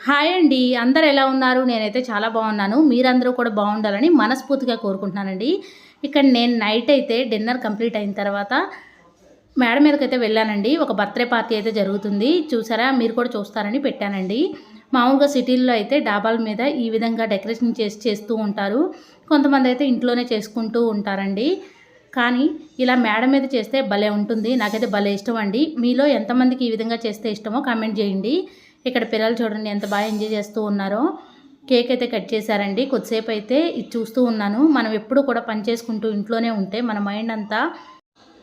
Hi అండి. అందరూ ఎలా ఉన్నారు? నేనైతే చాలా బాగున్నాను. మీరందరూ కూడా బాగుండాలని మనస్ఫూర్తిగా కోరుకుంటున్నానండి. ఇక్కడ నేను నైట్ అయితే డిన్నర్ కంప్లీట్ అయిన తర్వాత మేడ మీదకైతే వెళ్ళానండి. ఒక బర్త్‌డే పార్టీ అయితే జరుగుతుంది. చూసారా? మీరు కూడా చూస్తారని పెట్టానండి. మామూలుగా సిటీల్లో అయితే డాబాల మీద ఈ విధంగా డెకరేషన్ చేస్తూ ఉంటారు. కొంతమంది అయితే ఇంట్లోనే చేసుకుంటూ ఉంటారండి. కానీ ఇలా మేడ మీద చేస్తే భలే ఉంటుంది. నాకైతే భలే ఇష్టం అండి. మీలో ఎంతమందికి ఈ విధంగా చేస్తే ఇష్టమో కామెంట్ చేయండి. ఇక్కడ పిల్లలు చూడండి ఎంత బాగా ఎంజాయ్ చేస్తూ ఉన్నారో. కేక్ అయితే కట్ చేశారండి. కొద్దిసేపు అయితే ఇది చూస్తూ ఉన్నాను. మనం ఎప్పుడు కూడా పని చేసుకుంటూ ఇంట్లోనే ఉంటే మన మైండ్ అంతా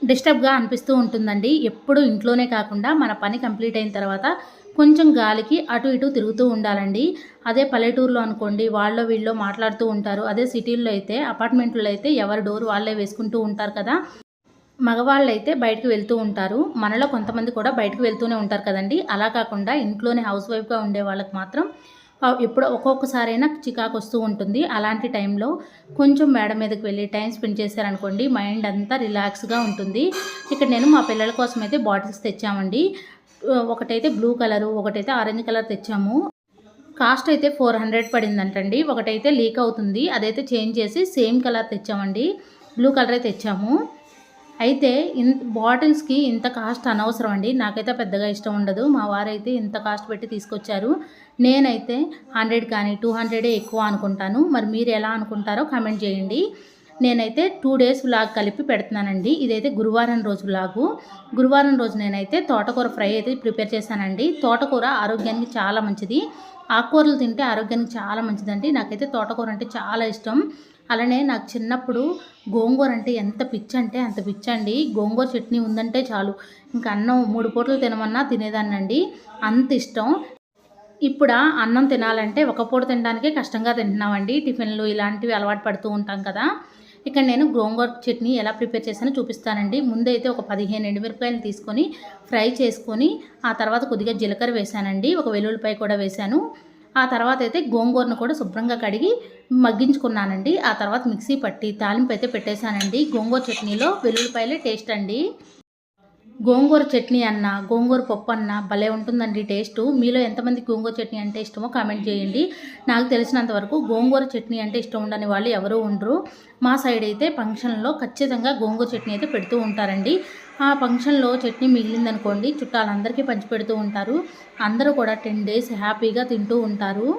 డిస్టర్బ్‌గా అనిపిస్తూ ఉంటుందండి. ఎప్పుడు ఇంట్లోనే కాకుండా మన పని కంప్లీట్ అయిన తర్వాత కొంచెం గాలికి అటు ఇటు తిరుగుతూ ఉండాలండి. అదే పల్లెటూరులో అనుకోండి వాళ్ళో వీళ్ళో మాట్లాడుతూ ఉంటారు. అదే సిటీల్లో అయితే అపార్ట్మెంట్‌లో అయితే ఎవరి డోర్ వాళ్ళే వేసుకుంటూ ఉంటారు కదా! మగవాళ్ళైతే బయటకు వెళ్తూ ఉంటారు. మనలో కొంతమంది కూడా బయటకు వెళ్తూనే ఉంటారు కదండీ! అలా కాకుండా ఇంట్లోనే హౌస్ వైఫ్‌గా ఉండే వాళ్ళకి మాత్రం ఎప్పుడో ఒక్కొక్కసారైనా చికాకొస్తూ ఉంటుంది. అలాంటి టైంలో కొంచెం మేడ మీదకి వెళ్ళి టైం స్పెండ్ చేశారనుకోండి మైండ్ అంతా రిలాక్స్‌గా ఉంటుంది. ఇక్కడ నేను మా పిల్లల కోసం అయితే బాటిల్స్ తెచ్చామండి. ఒకటైతే బ్లూ కలరు, ఒకటైతే ఆరెంజ్ కలర్ తెచ్చాము. కాస్ట్ అయితే 400 పడిందంటండి. ఒకటైతే లీక్ అవుతుంది. అదైతే చేంజ్ చేసి సేమ్ కలర్ తెచ్చామండి. బ్లూ కలరే తెచ్చాము. అయితే బాటిల్స్‌కి ఇంత కాస్ట్ అనవసరం అండి. నాకైతే పెద్దగా ఇష్టం ఉండదు. మా వారైతే ఇంత కాస్ట్ పెట్టి తీసుకొచ్చారు. నేనైతే 100 కానీ 200 ఎక్కువ అనుకుంటాను. మరి మీరు ఎలా అనుకుంటారో కామెంట్ చేయండి. నేనైతే 2 డేస్ వ్లాగ్ కలిపి పెడుతున్నానండి. ఇదైతే గురువారం రోజు వ్లాగు. గురువారం రోజు నేనైతే తోటకూర ఫ్రై అయితే ప్రిపేర్ చేశానండి. తోటకూర ఆరోగ్యానికి చాలా మంచిది. ఆకుకూరలు తింటే ఆరోగ్యానికి చాలా మంచిదండి. నాకైతే తోటకూర అంటే చాలా ఇష్టం. అలానే నాకు చిన్నప్పుడు గోంగూర అంటే ఎంత పిచ్చంటే అంత పిచ్చండి. గోంగూర చట్నీ ఉందంటే చాలు ఇంక అన్నం 3 పూటలు తినమన్నా తినేదాన్నండి. అంత ఇష్టం. ఇప్పుడా అన్నం తినాలంటే ఒక పూట తినడానికే కష్టంగా తింటున్నామండి. టిఫిన్‌లు ఇలాంటివి అలవాటు పడుతూ ఉంటాం కదా! ఇక్కడ నేను గోంగూర చట్నీ ఎలా ప్రిపేర్ చేశానో చూపిస్తానండి. ముందైతే ఒక 15 ఎండుమిరపకాయలు తీసుకొని ఫ్రై చేసుకొని ఆ తర్వాత కొద్దిగా జీలకర్ర వేశానండి. ఒక వెల్లుల్లిపాయ కూడా వేశాను. ఆ తర్వాత అయితే గోంగూరను కూడా శుభ్రంగా కడిగి మగ్గించుకున్నానండి. ఆ తర్వాత మిక్సీ పట్టి తాలింపు అయితే పెట్టేశానండి. గోంగూర చట్నీలో వెల్లుల్లిపాయలే టేస్ట్ అండి. గోంగూర చట్నీ అన్నా, గోంగూర పప్పు అన్నా భలే ఉంటుందండి టేస్టు. మీలో ఎంతమందికి గోంగూర చట్నీ అంటే ఇష్టమో కామెంట్ చేయండి. నాకు తెలిసినంత వరకు గోంగూర చట్నీ అంటే ఇష్టం ఉండని వాళ్ళు ఎవరూ ఉండరు. మా సైడ్ అయితే ఫంక్షన్‌లో ఖచ్చితంగా గోంగూర చట్నీ అయితే పెడుతూ ఉంటారండి. ఆ ఫంక్షన్‌లో చట్నీ మిగిలిందనుకోండి చుట్టాలందరికీ పంచిపెడుతూ ఉంటారు. అందరూ కూడా 10 డేస్ హ్యాపీగా తింటూ ఉంటారు.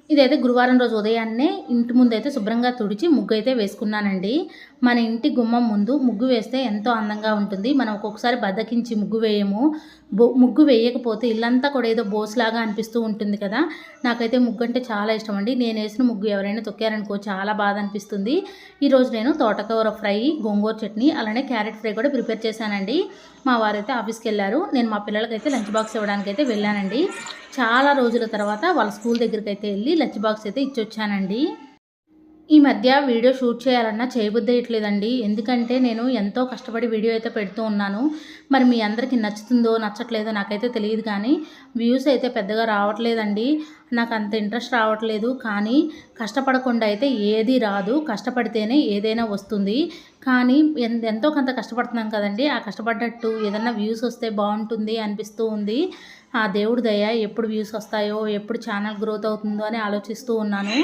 ఇదైతే గురువారం రోజు ఉదయాన్నే ఇంటి ముందైతే శుభ్రంగా తుడిచి ముగ్గైతే వేసుకున్నానండి. మన ఇంటి గుమ్మం ముందు ముగ్గు వేస్తే ఎంతో అందంగా ఉంటుంది. మనం ఒక్కొక్కసారి బద్ధకించి ముగ్గు వేయము. ముగ్గు వేయకపోతే ఇల్లంతా కూడా ఏదో బోస్‌లాగా అనిపిస్తూ ఉంటుంది కదా! నాకైతే ముగ్గు అంటే చాలా ఇష్టమండి. నేనేసిన ముగ్గు ఎవరైనా తొక్కారనుకో చాలా బాధ అనిపిస్తుంది. ఈరోజు నేను తోటకూర ఫ్రై, గోంగూర చట్నీ అలానే క్యారెట్ ఫ్రై కూడా ప్రిపేర్ చేశానండి. మా వారైతే ఆఫీస్‌కెళ్లారు. నేను మా పిల్లలకైతే లంచ్ బాక్స్ ఇవ్వడానికైతే వెళ్ళానండి. చాలా రోజుల తర్వాత వాళ్ళ స్కూల్ దగ్గరికైతే వెళ్ళి లంచ్ బాక్స్ అయితే ఇచ్చొచ్చానండి. ఈ మధ్య వీడియో షూట్ చేయాలన్నా చేయబుద్ధేయట్లేదండి. ఎందుకంటే నేను ఎంతో కష్టపడి వీడియో అయితే పెడుతూ ఉన్నాను. మరి మీ అందరికీ నచ్చుతుందో, నచ్చట్లేదో నాకైతే తెలియదు కానీ వ్యూస్ అయితే పెద్దగా రావట్లేదండి. నాకు అంత ఇంట్రెస్ట్ రావట్లేదు. కానీ కష్టపడకుండా అయితే ఏది రాదు. కష్టపడితేనే ఏదైనా వస్తుంది. కానీ ఎంతో కొంత కష్టపడుతున్నాం కదండీ! ఆ కష్టపడ్డట్టు ఏదన్నా వ్యూస్ వస్తే బావుంటుంది అనిపిస్తూ ఉంది. ఆ దేవుడి దయ ఎప్పుడు వ్యూస్ వస్తాయో, ఎప్పుడు ఛానల్ గ్రోత్ అవుతుందో అని ఆలోచిస్తూ ఉన్నాను.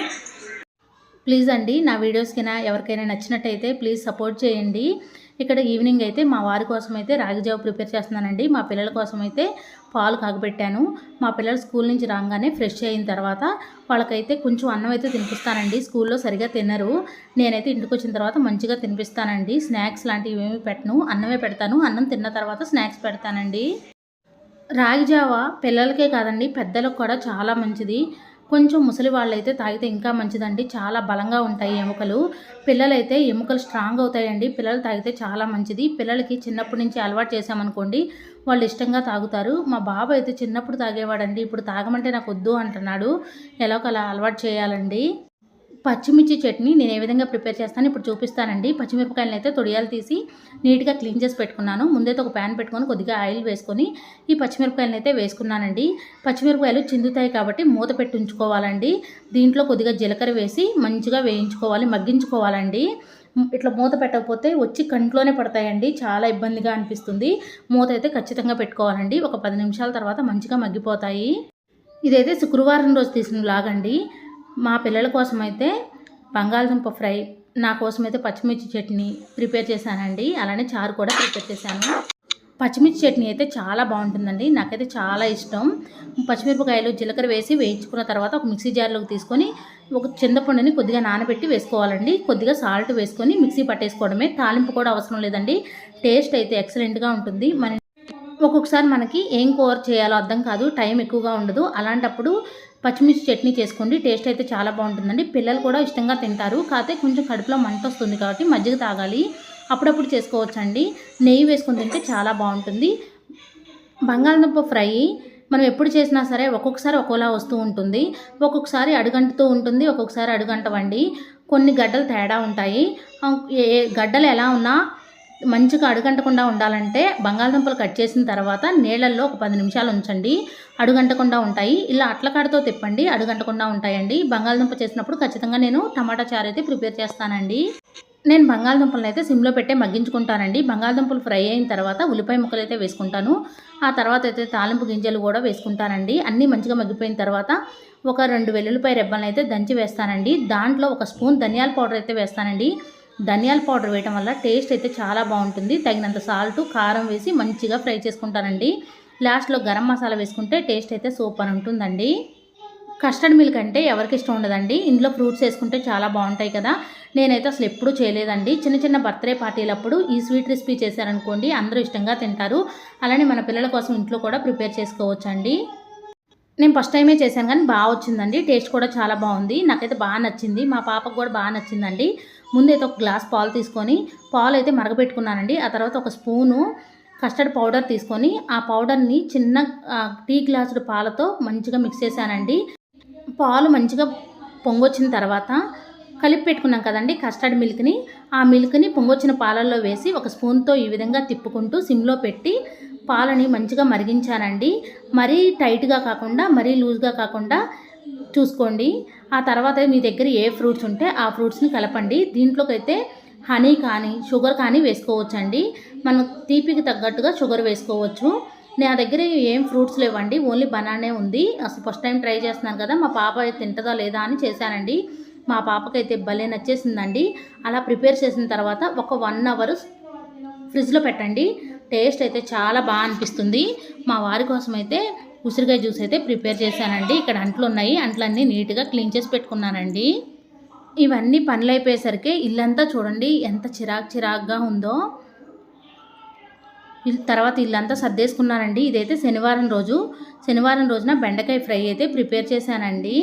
ప్లీజ్ అండి నా వీడియోస్‌కైనా ఎవరికైనా నచ్చినట్టయితే ప్లీజ్ సపోర్ట్ చేయండి. ఇక్కడ ఈవినింగ్ అయితే మా వారి కోసం అయితే రాగి జావ ప్రిపేర్ చేస్తున్నానండి. మా పిల్లల కోసం అయితే పాలు కాగబెట్టాను. మా పిల్లలు స్కూల్ నుంచి రాగానే ఫ్రెష్ అయిన తర్వాత వాళ్ళకైతే కొంచెం అన్నం అయితే తినిపిస్తానండి. స్కూల్‌లో సరిగ్గా తినరు. నేనైతే ఇంటికొచ్చిన తర్వాత మంచిగా తినిపిస్తానండి. స్నాక్స్ లాంటివి ఏమీ పెట్టను. అన్నమే పెడతాను. అన్నం తిన్న తర్వాత స్నాక్స్ పెడతానండి. రాగి జావ పిల్లలకే కాదండి పెద్దలకు కూడా చాలా మంచిది. కొంచెం ముసలి వాళ్ళైతే తాగితే ఇంకా మంచిదండి. చాలా బలంగా ఉంటాయి ఎముకలు. పిల్లలైతే ఎముకలు స్ట్రాంగ్ అవుతాయండి. పిల్లలు తాగితే చాలా మంచిది. పిల్లలకి చిన్నప్పటి నుంచి అలవాటు చేశామనుకోండి వాళ్ళు ఇష్టంగా తాగుతారు. మా బాబు అయితే చిన్నప్పుడు తాగేవాడండి. ఇప్పుడు తాగమంటే నాకొద్దు అంటున్నాడు. ఎలాగోలా అలవాటు చేయాలండి. పచ్చిమిర్చి చట్నీ నేను ఏ విధంగా ప్రిపేర్ చేస్తానో ఇప్పుడు చూపిస్తానండి. పచ్చిమిరపకాయలను అయితే తొడియాలు తీసి నీట్‌గా క్లీన్ చేసి పెట్టుకున్నాను. ముందైతే ఒక ప్యాన్ పెట్టుకొని కొద్దిగా ఆయిల్ వేసుకొని ఈ పచ్చిమిరపకాయలను అయితే వేసుకున్నానండి. పచ్చిమిరపకాయలు చిందుతాయి కాబట్టి మూత పెట్టి ఉంచుకోవాలండి. దీంట్లో కొద్దిగా జీలకర్ర వేసి మంచిగా వేయించుకోవాలి, మగ్గించుకోవాలండి. ఇట్లా మూత పెట్టకపోతే వచ్చి కంట్లోనే పడతాయండి. చాలా ఇబ్బందిగా అనిపిస్తుంది. మూత అయితే ఖచ్చితంగా పెట్టుకోవాలండి. ఒక 10 నిమిషాల తర్వాత మంచిగా మగ్గిపోతాయి. ఇదైతే శుక్రవారం రోజు తీసిన వ్లాగ్ అండి. మా పిల్లల కోసం అయితే బంగాళదుంప ఫ్రై, నా కోసం అయితే పచ్చిమిర్చి చట్నీ ప్రిపేర్ చేశానండి. అలానే చారు కూడా ప్రిపేర్ చేశాను. పచ్చిమిర్చి చట్నీ అయితే చాలా బాగుంటుందండి, నాకైతే చాలా ఇష్టం. పచ్చిమిరపకాయలు జీలకర్ర వేసి వేయించుకున్న తర్వాత ఒక మిక్సీ జార్లోకి తీసుకొని ఒక చింతపండుని కొద్దిగా నానబెట్టి వేసుకోవాలండి. కొద్దిగా సాల్ట్ వేసుకొని మిక్సీ పట్టేసుకోవడమే, తాలింపు కూడా అవసరం లేదండి. టేస్ట్ అయితే ఎక్సలెంట్గా ఉంటుంది. ఒక్కొక్కసారి మనకి ఏం కూర చేయాలో అర్థం కాదు, టైం ఎక్కువగా ఉండదు. అలాంటప్పుడు పచ్చిమిర్చి చట్నీ చేసుకోండి, టేస్ట్ అయితే చాలా బాగుంటుందండి. పిల్లలు కూడా ఇష్టంగా తింటారు. కాకపోతే కొంచెం కడుపులో మంట వస్తుంది కాబట్టి మజ్జిగ తాగాలి, అప్పుడప్పుడు చేసుకోవచ్చండి. నెయ్యి వేసుకొని తింటే చాలా బాగుంటుంది. బంగాళదుంప ఫ్రై మనం ఎప్పుడు చేసినా సరే ఒక్కొక్కసారి ఒక్కోలా వస్తూ ఉంటుంది. ఒక్కొక్కసారి అడుగంటుతూ ఉంటుంది, ఒక్కొక్కసారి అడుగంటవండి. కొన్ని గడ్డలు తేడా ఉంటాయి. గడ్డలు ఎలా ఉన్నా మంచిగా అడుగంటకుండా ఉండాలంటే బంగాళదుంపలు కట్ చేసిన తర్వాత నీళ్ళల్లో ఒక 10 నిమిషాలు ఉంచండి, అడుగంటకుండా ఉంటాయి. ఇలా అట్లకాడతో తిప్పండి, అడుగంటకుండా ఉంటాయండి. బంగాళదుంప చేసినప్పుడు ఖచ్చితంగా నేను టమాటా చారు అయితే ప్రిపేర్ చేస్తానండి. నేను బంగాళదుంపలను అయితే సిమ్లో పెట్టే మగ్గించుకుంటానండి. బంగాళదుంపలు ఫ్రై అయిన తర్వాత ఉల్లిపాయ ముక్కలు అయితే వేసుకుంటాను. ఆ తర్వాత అయితే తాలింపు గింజలు కూడా వేసుకుంటానండి. అన్నీ మంచిగా మగ్గిపోయిన తర్వాత ఒక 2 వెల్లుల్లిపాయ రెబ్బలను అయితే దంచి వేస్తానండి. దాంట్లో 1 స్పూన్ ధనియాల పౌడర్ అయితే వేస్తానండి. ధనియాల పౌడర్ వేయడం వల్ల టేస్ట్ అయితే చాలా బాగుంటుంది. తగినంత సాల్ట్, కారం వేసి మంచిగా ఫ్రై చేసుకుంటానండి. లాస్ట్లో గరం మసాలా వేసుకుంటే టేస్ట్ అయితే సూపర్ ఉంటుందండి. కస్టర్డ్ మిల్క్ అంటే ఎవరికి ఇష్టం ఉండదండి. ఇందులో ఫ్రూట్స్ వేసుకుంటే చాలా బాగుంటాయి కదా. నేనైతే అసలు ఎప్పుడూ చేయలేదండి. చిన్న చిన్న బర్త్డే పార్టీలప్పుడు ఈ స్వీట్ రెసిపీ చేశారనుకోండి, అందరూ ఇష్టంగా తింటారు. అలానే మన పిల్లల కోసం ఇంట్లో కూడా ప్రిపేర్ చేసుకోవచ్చండి. నేను ఫస్ట్ టైమే చేశాను కానీ బాగా వచ్చిందండి. టేస్ట్ కూడా చాలా బాగుంది, నాకైతే బాగా నచ్చింది. మా పాపకు కూడా బాగా నచ్చిందండి. ముందైతే ఒక గ్లాస్ పాలు తీసుకొని పాలు అయితే మరగబెట్టుకున్నానండి. ఆ తర్వాత 1 స్పూను కస్టర్డ్ పౌడర్ తీసుకొని ఆ పౌడర్ని చిన్న టీ గ్లాసుడు పాలతో మంచిగా మిక్స్ చేశానండి. పాలు మంచిగా పొంగొచ్చిన తర్వాత కలిపి పెట్టుకున్నాం కదండి కస్టర్డ్ మిల్క్ని, ఆ మిల్క్ని పొంగొచ్చిన పాలల్లో వేసి 1 స్పూన్తో ఈ విధంగా తిప్పుకుంటూ సిమ్లో పెట్టి పాలని మంచిగా మరిగించానండి. మరీ టైట్గా కాకుండా మరీ లూజ్గా కాకుండా చూసుకోండి. ఆ తర్వాత మీ దగ్గర ఏ ఫ్రూట్స్ ఉంటే ఆ ఫ్రూట్స్ని కలపండి. దీంట్లోకైతే హనీ కానీ షుగర్ కానీ వేసుకోవచ్చండి. మనం తీపికి తగ్గట్టుగా షుగర్ వేసుకోవచ్చు. నా దగ్గర ఏం ఫ్రూట్స్ లేవండి, ఓన్లీ బనానే ఉంది. అసలు ఫస్ట్ టైం ట్రై చేస్తున్నాను కదా, మా పాప తింటుందా లేదా అని చేశానండి. మా పాపకైతే భలే నచ్చేసిందండి. అలా ప్రిపేర్ చేసిన తర్వాత ఒక 1 అవర్ ఫ్రిడ్జ్లో పెట్టండి. టేస్ట్ అయితే చాలా బాగా అనిపిస్తుంది. మా వారి కోసం అయితే ఉసిరికాయ జ్యూస్ అయితే ప్రిపేర్ చేశానండి. ఇక్కడ అంట్లు ఉన్నాయి, అంట్లన్నీ నీట్గా క్లీన్ చేసి పెట్టుకున్నానండి. ఇవన్నీ పనులు అయిపోయేసరికి ఇల్లంతా చూడండి ఎంత చిరాకుగా ఉందో. తర్వాత ఇల్లంతా సర్దేసుకున్నానండి. ఇదైతే శనివారం రోజున బెండకాయ ఫ్రై అయితే ప్రిపేర్ చేశానండి.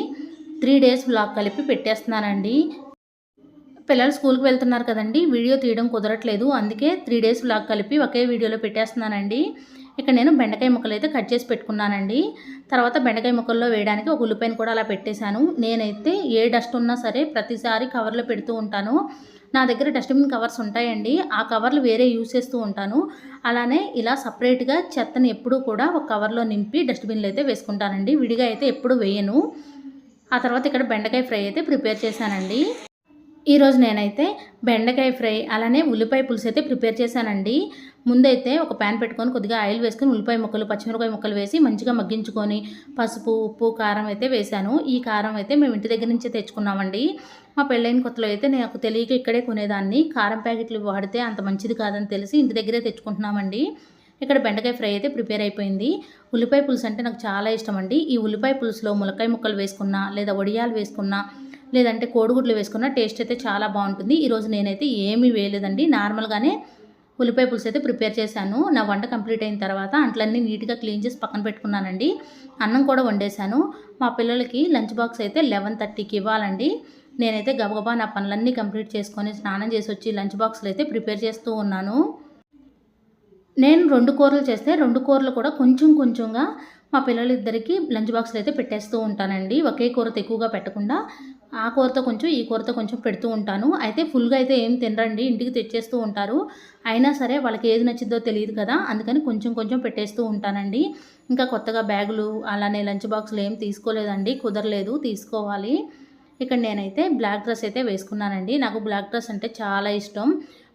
3 డేస్ వ్లాగ్ కలిపి పెట్టేస్తున్నానండి. పిల్లలు స్కూల్కి వెళ్తున్నారు కదండి, వీడియో తీయడం కుదరట్లేదు. అందుకే 3 డేస్ వ్లాగ్ కలిపి ఒకే వీడియోలో పెట్టేస్తున్నానండి. ఇక్కడ నేను బెండకాయ ముక్కలు అయితే కట్ చేసి పెట్టుకున్నానండి. తర్వాత బెండకాయ ముక్కల్లో వేయడానికి ఒక ఉల్లిపాయను కూడా అలా పెట్టేశాను. నేనైతే ఏ డస్ట్ ఉన్నా సరే ప్రతిసారి కవర్లో పెడుతూ ఉంటాను. నా దగ్గర డస్ట్బిన్ కవర్స్ ఉంటాయండి, ఆ కవర్లు వేరే యూజ్ చేస్తూ ఉంటాను. అలానే ఇలా సపరేట్గా చెత్తని ఎప్పుడూ కూడా ఒక కవర్లో నింపి డస్ట్బిన్లో అయితే వేసుకుంటానండి. విడిగా అయితే ఎప్పుడు వేయను. ఆ తర్వాత ఇక్కడ బెండకాయ ఫ్రై అయితే ప్రిపేర్ చేశానండి. ఈరోజు నేనైతే బెండకాయ ఫ్రై అలానే ఉల్లిపాయ పులుసు అయితే ప్రిపేర్ చేశానండి. ముందైతే ఒక ప్యాన్ పెట్టుకొని కొద్దిగా ఆయిల్ వేసుకొని ఉల్లిపాయ ముక్కలు, పచ్చిమిరపకాయ ముక్కలు వేసి మంచిగా మగ్గించుకొని పసుపు, ఉప్పు, కారం అయితే వేశాను. ఈ కారం అయితే మేము ఇంటి దగ్గర నుంచే తెచ్చుకున్నామండి. మా పెళ్ళైన కొత్తలో అయితే నాకు తెలియక ఇక్కడే కొనేదాన్ని. కారం ప్యాకెట్లు వాడితే అంత మంచిది కాదని తెలిసి ఇంటి దగ్గరే తెచ్చుకుంటున్నామండి. ఇక్కడ బెండకాయ ఫ్రై అయితే ప్రిపేర్ అయిపోయింది. ఉల్లిపాయ పులుసు అంటే నాకు చాలా ఇష్టం అండి. ఈ ఉల్లిపాయ పులుసులో ములక్కాయ ముక్కలు వేసుకున్నా, లేదా వడియాలు వేసుకున్నా, లేదంటే కోడిగుడ్లు వేసుకున్న టేస్ట్ అయితే చాలా బాగుంటుంది. ఈరోజు నేనైతే ఏమీ వేయలేదండి, నార్మల్గానే ఉల్లిపాయ పులుసు అయితే ప్రిపేర్ చేశాను. నా వంట కంప్లీట్ అయిన తర్వాత అంట్లన్నీ నీట్గా క్లీన్ చేసి పక్కన పెట్టుకున్నానండి. అన్నం కూడా వండేశాను. మా పిల్లలకి లంచ్ బాక్స్ అయితే 11:30కి ఇవ్వాలండి. నేనైతే గబగబా నా పనులన్నీ కంప్లీట్ చేసుకొని స్నానం చేసి వచ్చి లంచ్ బాక్స్లు అయితే ప్రిపేర్ చేస్తూ ఉన్నాను. నేను 2 కూరలు చేస్తే 2 కూరలు కూడా కొంచెంగా మా పిల్లలిద్దరికీ లంచ్ బాక్స్లో అయితే పెట్టేస్తూ ఉంటానండి. ఒకే కూరతో ఎక్కువగా పెట్టకుండా ఆ కూరతో కొంచెం, ఈ కూరతో కొంచెం పెడుతూ ఉంటాను. అయితే ఫుల్గా అయితే ఏం తినరండి, ఇంటికి తెచ్చేస్తూ ఉంటారు. అయినా సరే వాళ్ళకి ఏది నచ్చిద్దో తెలియదు కదా, అందుకని కొంచెం పెట్టేస్తూ ఉంటానండి. ఇంకా కొత్తగా బ్యాగులు అలానే లంచ్ బాక్సులు ఏం తీసుకోలేదండి, కుదరలేదు, తీసుకోవాలి. ఇక్కడ నేనైతే బ్లాక్ డ్రెస్ అయితే వేసుకున్నానండి. నాకు బ్లాక్ డ్రెస్ అంటే చాలా ఇష్టం.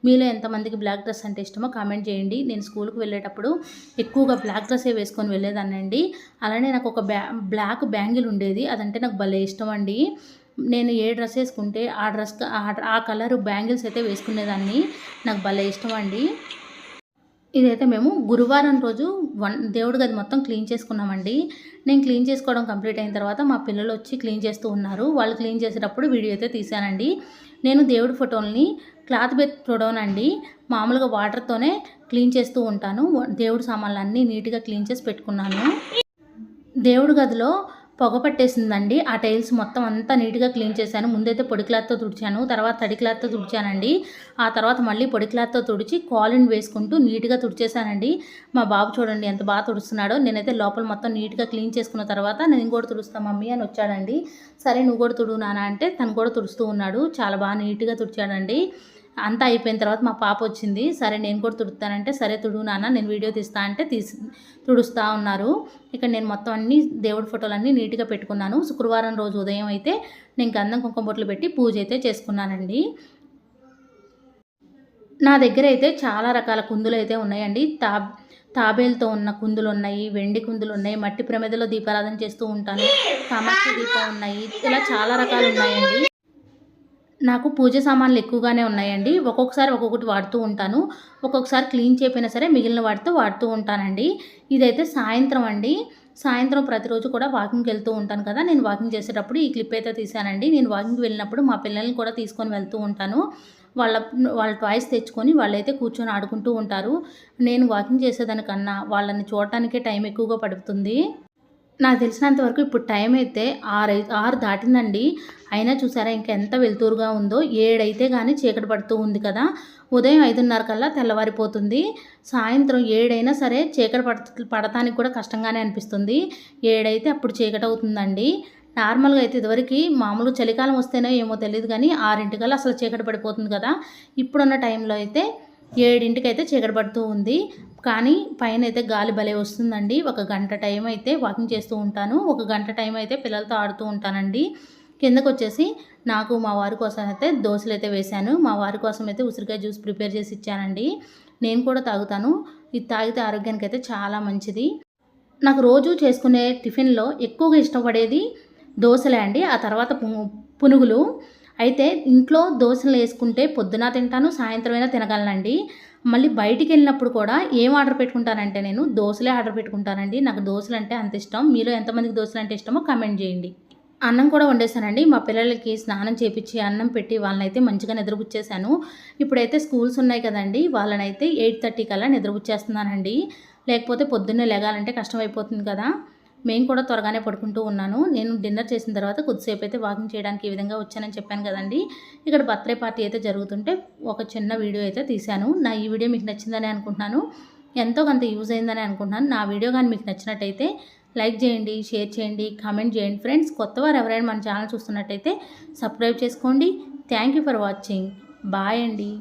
మీలో ఎంతమందికి బ్లాక్ డ్రెస్ అంటే ఇష్టమో కామెంట్ చేయండి. నేను స్కూల్కి వెళ్ళేటప్పుడు ఎక్కువగా బ్లాక్ డ్రెస్సే వేసుకొని వెళ్ళేదాన్నండి. అలానే నాకు ఒక బ్లాక్ బ్యాంగిల్ ఉండేది, అదంటే నాకు భలే ఇష్టం అండి. నేను ఏ డ్రెస్ వేసుకుంటే ఆ కలర్ బ్యాంగిల్స్ అయితే వేసుకునేదాన్ని. నాకు భలే ఇష్టం అండి. ఇదైతే మేము గురువారం రోజు దేవుడి గది మొత్తం క్లీన్ చేసుకున్నామండి. నేను క్లీన్ చేసుకోవడం కంప్లీట్ అయిన తర్వాత మా పిల్లలు వచ్చి క్లీన్ చేస్తూ ఉన్నారు. వాళ్ళు క్లీన్ చేసేటప్పుడు వీడియో అయితే తీశానండి. నేను దేవుడి ఫోటోల్ని క్లాత్ పెట్టి తొడవనండి, మామూలుగా వాటర్తోనే క్లీన్ చేస్తూ ఉంటాను. దేవుడి సామాన్లు అన్నీ నీట్గా క్లీన్ చేసి పెట్టుకున్నాను. దేవుడి గదిలో పొగ పట్టేసిందండి. ఆ టైల్స్ మొత్తం అంతా నీట్గా క్లీన్ చేశాను. ముందైతే పొడి క్లాత్తో తుడిచాను, తర్వాత తడి క్లాత్తో తుడిచానండి. ఆ తర్వాత మళ్ళీ పొడి క్లాత్తో తుడిచి కాలిన్ వేసుకుంటూ నీట్గా తుడిచేశానండి. మా బాబు చూడండి ఎంత బాగా తుడుస్తున్నాడో. నేనైతే లోపల మొత్తం నీట్గా క్లీన్ చేసుకున్న తర్వాత నేను కూడా తుడుస్తా మమ్మీ అని వచ్చాడండి. సరే నువ్వు కూడా తుడువు నాన్న అంటే తను కూడా తుడుస్తూ ఉన్నాడు. చాలా బాగా నీట్గా తుడిచాడండి. అంతా అయిపోయిన తర్వాత మా పాప వచ్చింది. సరే నేను కూడా తుడుతానంటే సరే తుడువు నాన్న నేను వీడియో తీస్తా అంటే తుడుస్తూ ఉన్నారు. ఇక్కడ నేను మొత్తం అన్ని దేవుడి ఫోటోలన్నీ నీట్గా పెట్టుకున్నాను. శుక్రవారం రోజు ఉదయం అయితే నేను గంధం కుంకుమ బొట్లు పెట్టి పూజ అయితే చేసుకున్నానండి. నా దగ్గర అయితే చాలా రకాల కుందులు అయితే ఉన్నాయండి. తాబేలతో ఉన్న కుందులు ఉన్నాయి, వెండి కుందులు ఉన్నాయి, మట్టి ప్రమిదలో దీపారాధన చేస్తూ ఉంటాను, కామాక్షి దీపం ఉన్నాయి, ఇలా చాలా రకాలు ఉన్నాయండి. నాకు పూజ సామాన్లు ఎక్కువగానే ఉన్నాయండి. ఒక్కొక్కసారి ఒక్కొక్కటి వాడుతూ ఉంటాను. ఒక్కొక్కసారి క్లీన్ చేయకపోయినా సరే మిగిలిన వాటితో వాడుతూ ఉంటానండి. ఇదైతే సాయంత్రం అండి. సాయంత్రం ప్రతిరోజు కూడా వాకింగ్కి వెళ్తూ ఉంటాను కదా, నేను వాకింగ్ చేసేటప్పుడు ఈ క్లిప్ అయితే తీశానండి. నేను వాకింగ్కి వెళ్ళినప్పుడు మా పిల్లల్ని కూడా తీసుకొని వెళ్తూ ఉంటాను. వాళ్ళ టాయ్స్ తెచ్చుకొని వాళ్ళైతే కూర్చొని ఆడుకుంటూ ఉంటారు. నేను వాకింగ్ చేసేదానికన్నా వాళ్ళని చూడటానికే టైం ఎక్కువగా పడుతుంది. నాకు తెలిసినంత వరకు ఇప్పుడు టైం అయితే 6 దాటిందండి. అయినా చూసారా ఇంకెంత వెలుతురుగా ఉందో. 7 అయితే కానీ చీకటి పడుతూ ఉంది కదా. ఉదయం 5:30 కల్లా తెల్లవారిపోతుంది. సాయంత్రం 7 అయినా సరే చీకటి పడటానికి కూడా కష్టంగానే అనిపిస్తుంది. 7 అయితే అప్పుడు చీకటి అవుతుందండి. నార్మల్గా అయితే ఇదివరకు మామూలు చలికాలం వస్తేనే ఏమో తెలియదు కానీ 6 కల్లా అసలు చీకటి పడిపోతుంది కదా. ఇప్పుడున్న టైంలో అయితే 7కి అయితే చీకటి పడుతూ ఉంది. కానీ పైన అయితే గాలి భలే వస్తుందండి. 1 గంట టైం అయితే వాకింగ్ చేస్తూ ఉంటాను, 1 గంట టైం అయితే పిల్లలతో ఆడుతూ ఉంటానండి. కిందకు వచ్చేసి నాకు మా వారి కోసం అయితే దోశలు అయితే వేశాను. మా వారి కోసం అయితే ఉసిరికాయ జ్యూస్ ప్రిపేర్ చేసి ఇచ్చానండి. నేను కూడా తాగుతాను. ఇది తాగితే ఆరోగ్యానికి అయితే చాలా మంచిది. నాకు రోజు చేసుకునే టిఫిన్లో ఎక్కువగా ఇష్టపడేది దోశలే అండి. ఆ తర్వాత పునుగులు. అయితే ఇంట్లో దోశలు వేసుకుంటే పొద్దున తింటాను, సాయంత్రమైనా తినగలనండి. మళ్ళీ బయటికి వెళ్ళినప్పుడు కూడా ఏం ఆర్డర్ పెట్టుకుంటానంటే నేను దోశలే ఆర్డర్ పెట్టుకుంటానండి. నాకు దోశలు అంటే అంత ఇష్టం. మీలో ఎంతమందికి దోశలు అంటే ఇష్టమో కామెంట్ చేయండి. అన్నం కూడా వండేసానండి. మా పిల్లలకి స్నానం చేపించి అన్నం పెట్టి వాళ్ళనైతే మంచిగా నిద్రపుచ్చేసాను. ఇప్పుడైతే స్కూల్స్ ఉన్నాయి కదండి, వాళ్ళనైతే 8:30 కల్లా నిద్రపుచ్చేస్తున్నానండి. లేకపోతే పొద్దున్నే లెగాలంటే కష్టమైపోతుంది కదా. మేము కూడా త్వరగానే పడుకుంటూ ఉన్నాను. నేను డిన్నర్ చేసిన తర్వాత కొద్దిసేపు అయితే వాకింగ్ చేయడానికి ఈ విధంగా వచ్చానని చెప్పాను కదండి. ఇక్కడ బర్త్డే పార్టీ అయితే జరుగుతుంటే ఒక చిన్న వీడియో అయితే తీశాను. ఈ వీడియో మీకు నచ్చిందని అనుకుంటున్నాను. ఎంతో కొంత యూజ్ అయిందని అనుకుంటున్నాను. నా వీడియో కానీ మీకు నచ్చినట్టయితే లైక్ చేయండి, షేర్ చేయండి, కామెంట్ చేయండి. ఫ్రెండ్స్ కొత్తవారు ఎవరైనా మన ఛానల్ చూస్తున్నట్టయితే సబ్స్క్రైబ్ చేసుకోండి. Thank you for watching. Bye అండి.